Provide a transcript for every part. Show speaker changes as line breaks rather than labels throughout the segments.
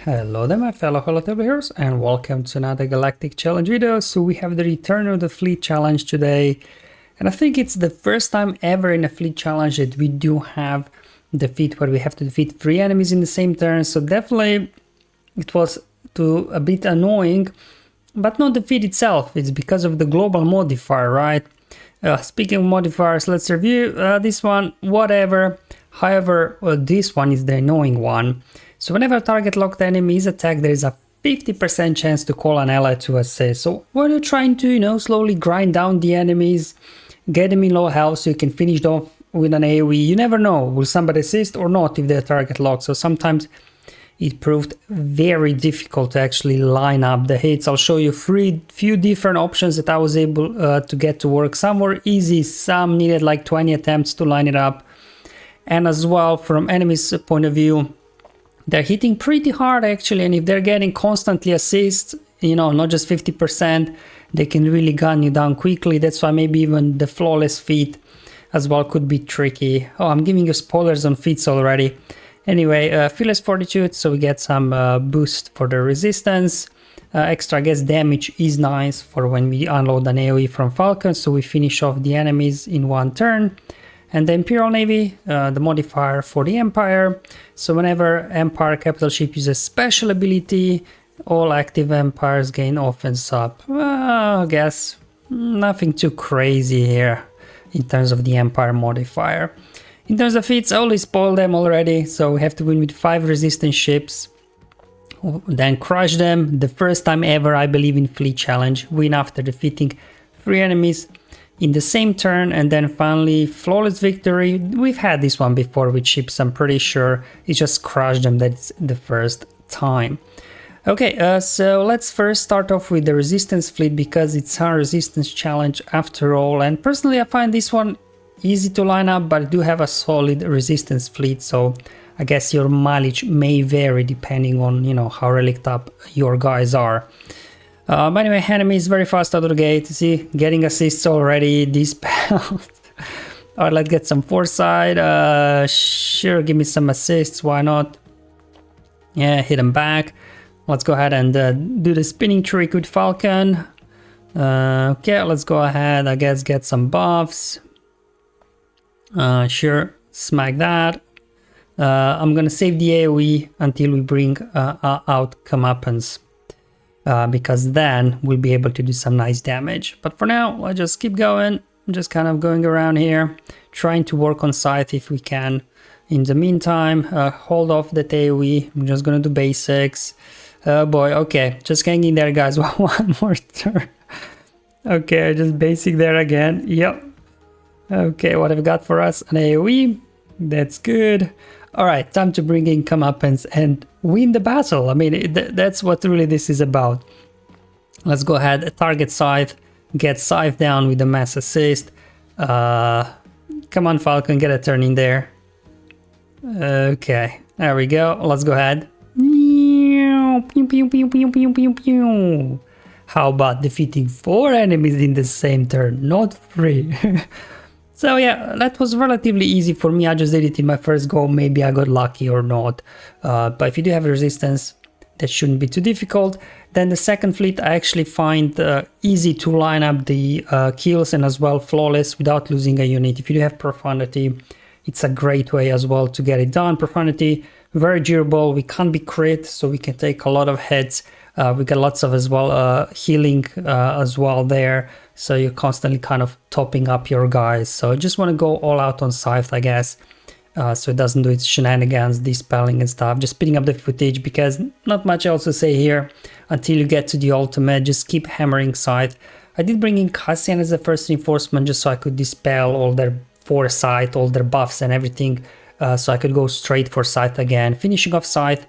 Hello there my fellow Lothal heroes and welcome to another Galactic challenge video. So we have the Return of the Fleet challenge today, and I think it's the first time ever in a fleet challenge that we do have defeat where we have to defeat 3 enemies in the same turn. So definitely it was a bit annoying, but not the defeat itself. It's because of the global modifier, right? Speaking of modifiers, let's review this one, whatever. However, this one is the annoying one. So whenever a target locked enemy is attacked, there is a 50% chance to call an ally to assist. So when you're trying to, slowly grind down the enemies, get them in low health so you can finish them off with an AoE, you never know, will somebody assist or not if they're target locked. So sometimes it proved very difficult to actually line up the hits. I'll show you few different options that I was able to get to work. Some were easy, some needed like 20 attempts to line it up. And as well, from enemies' point of view, they're hitting pretty hard actually, and if they're getting constantly assists, not just 50%, they can really gun you down quickly. That's why maybe even the flawless feat as well could be tricky. Oh, I'm giving you spoilers on feats already. Anyway, Fearless Fortitude, so we get some boost for the resistance. Extra guess damage is nice for when we unload an AoE from Falcon, so we finish off the enemies in one turn. And the Imperial Navy, the modifier for the Empire. So whenever Empire capital ship uses special ability, all active Empires gain offense up. Well, I guess nothing too crazy here in terms of the Empire modifier. In terms of feats, I already spoiled them already. So we have to win with 5 resistance ships, then crush them. The first time ever, I believe, in Fleet Challenge. Win after defeating 3 enemies in the same turn, and then finally flawless victory. We've had this one before with ships, I'm pretty sure. It just crushed them, that's the first time. Okay, so let's first start off with the resistance fleet because it's our resistance challenge after all, and personally I find this one easy to line up, but I do have a solid resistance fleet, so I guess your mileage may vary depending on how relict up your guys are. But anyway, enemy is very fast out of the gate. See, getting assists already, dispelled. Alright, let's get some foresight. Sure, give me some assists, why not? Yeah, hit him back. Let's go ahead and do the spinning trick with Falcon. Okay, let's go ahead, I guess, get some buffs. Sure, smack that. I'm gonna save the AoE until we bring out comeuppance. Because then we'll be able to do some nice damage. But for now, I'll just keep going. I'm just kind of going around here, trying to work on scythe if we can. In the meantime, hold off that AoE. I'm just gonna do basics. Oh boy, okay, just hang in there, guys. One more turn. Okay, just basic there again. Yep. Okay, what have we got for us? An AoE. That's good. Alright, time to bring in comeuppance and win the battle. I mean, that's what really this is about. Let's go ahead, target scythe, get scythe down with the mass assist. Come on, Falcon, get a turn in there. Okay, there we go. Let's go ahead. How about defeating 4 enemies in the same turn, not 3? So yeah, that was relatively easy for me. I just did it in my first go. Maybe I got lucky or not. But if you do have resistance, that shouldn't be too difficult. Then the second fleet I actually find easy to line up the kills and as well flawless without losing a unit. If you do have Profundity, it's a great way as well to get it done. Profundity, very durable. We can't be crit, so we can take a lot of hits. We got lots of as well healing as well there. So you're constantly kind of topping up your guys. So I just want to go all out on scythe, I guess. So it doesn't do its shenanigans, dispelling and stuff. Just speeding up the footage because not much else to say here until you get to the ultimate. Just keep hammering scythe. I did bring in Cassian as the first reinforcement just so I could dispel all their foresight, all their buffs and everything. So I could go straight for scythe again, finishing off scythe.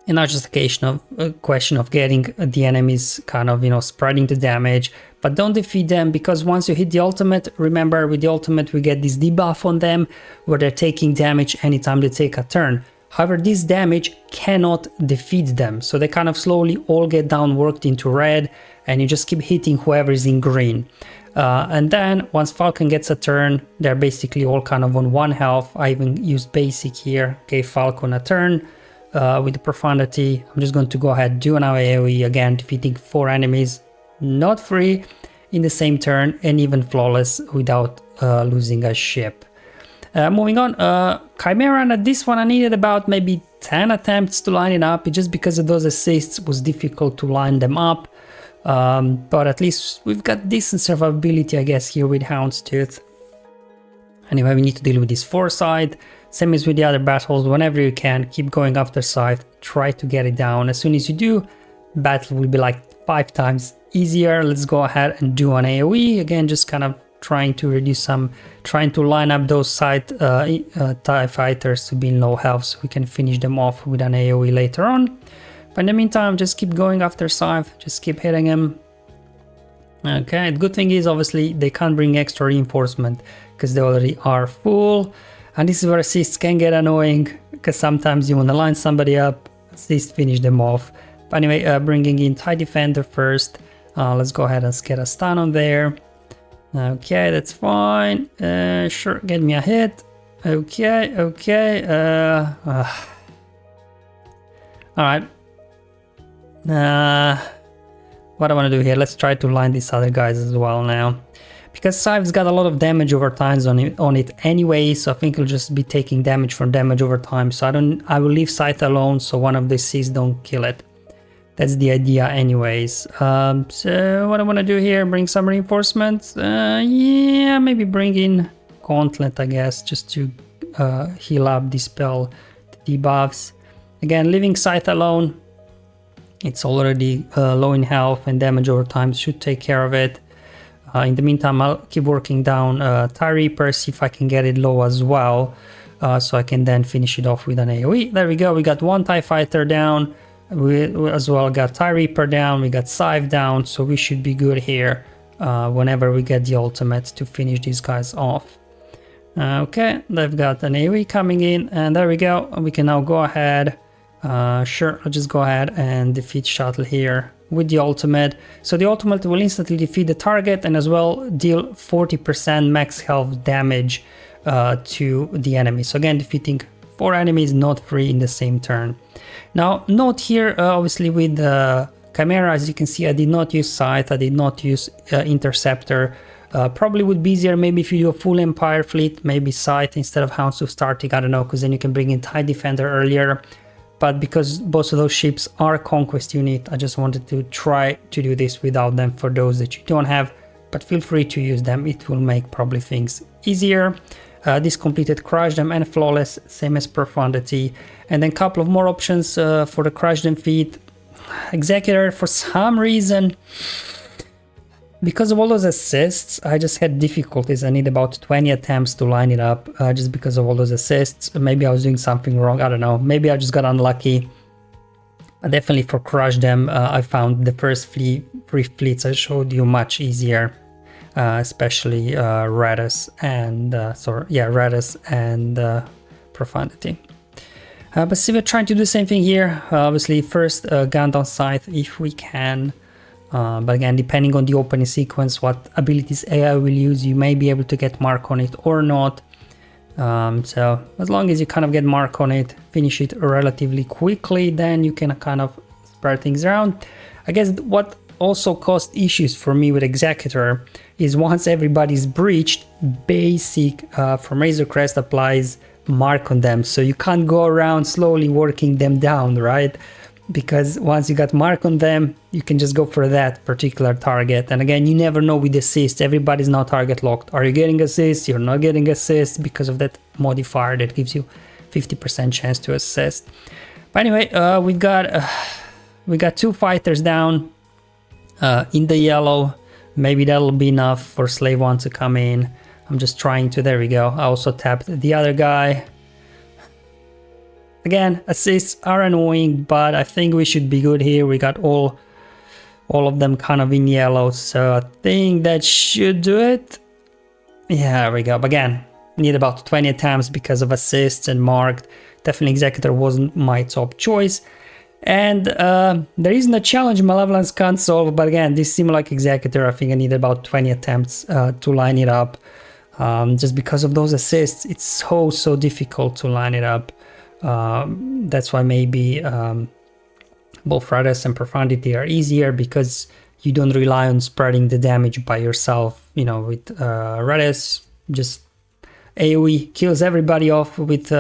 And not just a question of getting the enemies kind of, spreading the damage, but don't defeat them because once you hit the ultimate, remember with the ultimate we get this debuff on them where they're taking damage anytime they take a turn. However, this damage cannot defeat them, so they kind of slowly all get downworked into red and you just keep hitting whoever is in green. And then once Falcon gets a turn, they're basically all kind of on 1 health. I even used basic here, gave Falcon a turn. with the Profundity. I'm just going to go ahead, do an AoE again, defeating 4 enemies, not free in the same turn, and even flawless without losing a ship. Moving on, Chimaera, and at this one I needed about maybe 10 attempts to line it up. It just because of those assists was difficult to line them up. But at least we've got decent survivability, I guess, here with Houndstooth. Anyway, we need to deal with this Foresight. Same as with the other battles, whenever you can, keep going after Scythe, try to get it down. As soon as you do, battle will be like 5 times easier. Let's go ahead and do an AoE. Again, just kind of trying to reduce some, trying to line up those side TIE fighters to be in low health so we can finish them off with an AoE later on. But in the meantime, just keep going after Scythe, just keep hitting him. Okay, the good thing is obviously they can't bring extra reinforcement because they already are full. And this is where assists can get annoying because sometimes you want to line somebody up, assist finish them off. But anyway, bringing in TIE Defender first. Let's go ahead and get a stun on there. Okay, that's fine. Sure, get me a hit. Okay, okay. Alright. What I want to do here, let's try to line these other guys as well now. Because Scythe's got a lot of damage over time on it anyway, so I think he'll just be taking damage from damage over time. So I will leave Scythe alone so one of the Cs don't kill it. That's the idea anyways. So what I want to do here, bring some reinforcements. Yeah, maybe bring in Gauntlet, I guess, just to heal up, dispel the debuffs. Again, leaving Scythe alone. It's already low in health and damage over time, should take care of it. In the meantime, I'll keep working down TIE Reaper, see if I can get it low as well, so I can then finish it off with an AoE. There we go, we got 1 TIE Fighter down, we as well got TIE Reaper down, we got Scythe down, so we should be good here whenever we get the ultimate to finish these guys off. Okay, they've got an AoE coming in, and there we go, we can now go ahead. Sure, I'll just go ahead and defeat Shuttle here with the ultimate. So the ultimate will instantly defeat the target and as well deal 40% max health damage to the enemy. So again, defeating 4 enemies not free in the same turn. Now note here, obviously with Chimaera, as you can see, I did not use Scythe, I did not use Interceptor. Probably would be easier maybe if you do a full Empire fleet, maybe Scythe instead of Houndstooth starting, I don't know, because then you can bring in TIE Defender earlier. But because both of those ships are Conquest unit, I just wanted to try to do this without them for those that you don't have. But feel free to use them, it will make probably things easier. This completed Crush Them and Flawless, same as Profundity. And then a couple of more options for the Crush Them feat. Executor, for some reason, because of all those assists, I just had difficulties. I need about 20 attempts to line it up just because of all those assists. Maybe I was doing something wrong, I don't know. Maybe I just got unlucky. But definitely for Crush Them, I found the first 3 fleets I showed you much easier. Especially Raddus and Raddus and Profundity. But see, we're trying to do the same thing here. Obviously, first gun down Scythe if we can. But again, depending on the opening sequence, what abilities AI will use, you may be able to get mark on it or not. So as long as you kind of get mark on it, finish it relatively quickly, then you can kind of spread things around. I guess what also caused issues for me with Executor is once everybody's breached, basic from Razor Crest applies mark on them. So you can't go around slowly working them down, right? Because once you got mark on them, you can just go for that particular target. And again, you never know with assist, everybody's now target locked. Are you getting assist? You're not getting assist because of that modifier that gives you 50% chance to assist. But anyway, we got 2 fighters down in the yellow. Maybe that'll be enough for Slave 1 to come in. I'm just trying to, there we go. I also tapped the other guy. Again, assists are annoying, but I think we should be good here. We got all of them kind of in yellow, so I think that should do it. Yeah, there we go. But again, need about 20 attempts because of assists and marked. Definitely Executor wasn't my top choice. And there isn't a challenge Malevolence can't solve, but again, this seemed like Executor. I think I need about 20 attempts to line it up. Just because of those assists, it's so difficult to line it up. That's why maybe both Raddus and Profundity are easier, because you don't rely on spreading the damage by yourself. You know, with Raddus, just AoE kills everybody off with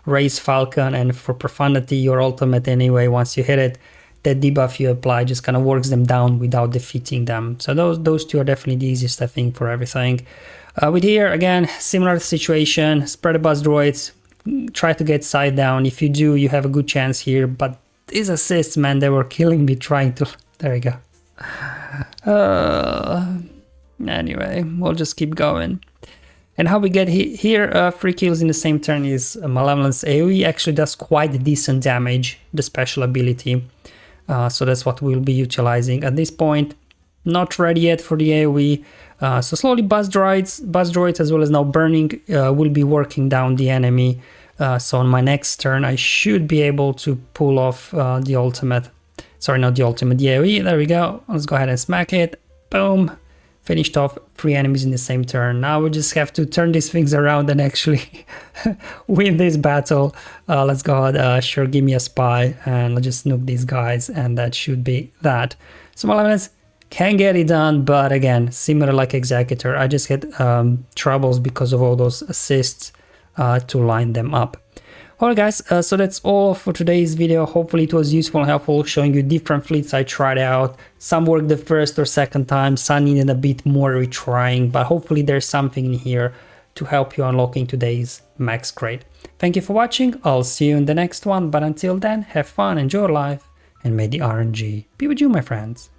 Raise Falcon, and for Profundity, your ultimate anyway, once you hit it, that debuff you apply just kind of works them down without defeating them. So those two are definitely the easiest, I think, for everything. With here, again, similar situation, spread the buzz droids, try to get side down. If you do, you have a good chance here, but these assists, man, they were killing me trying to... There you go. Anyway, we'll just keep going. And how we get here, 3 kills in the same turn is Malevolence AoE. Actually does quite decent damage, the special ability. So that's what we'll be utilizing at this point. Not ready yet for the AoE. So slowly buzz droids as well as now burning will be working down the enemy. So on my next turn, I should be able to pull off the ultimate. Sorry, not the ultimate, the AoE. There we go. Let's go ahead and smack it. Boom. Finished off 3 enemies in the same turn. Now we just have to turn these things around and actually win this battle. Let's go ahead, sure, give me a spy, and let's just nuke these guys, and that should be that. So Malevolence can get it done, but again, similar like Executor, I just had troubles because of all those assists to line them up. Alright guys, so that's all for today's video. Hopefully it was useful and helpful, showing you different fleets I tried out. Some worked the first or second time, some needed a bit more retrying, but hopefully there's something in here to help you unlocking today's max crate. Thank you for watching, I'll see you in the next one, but until then, have fun, enjoy life, and may the RNG be with you, my friends.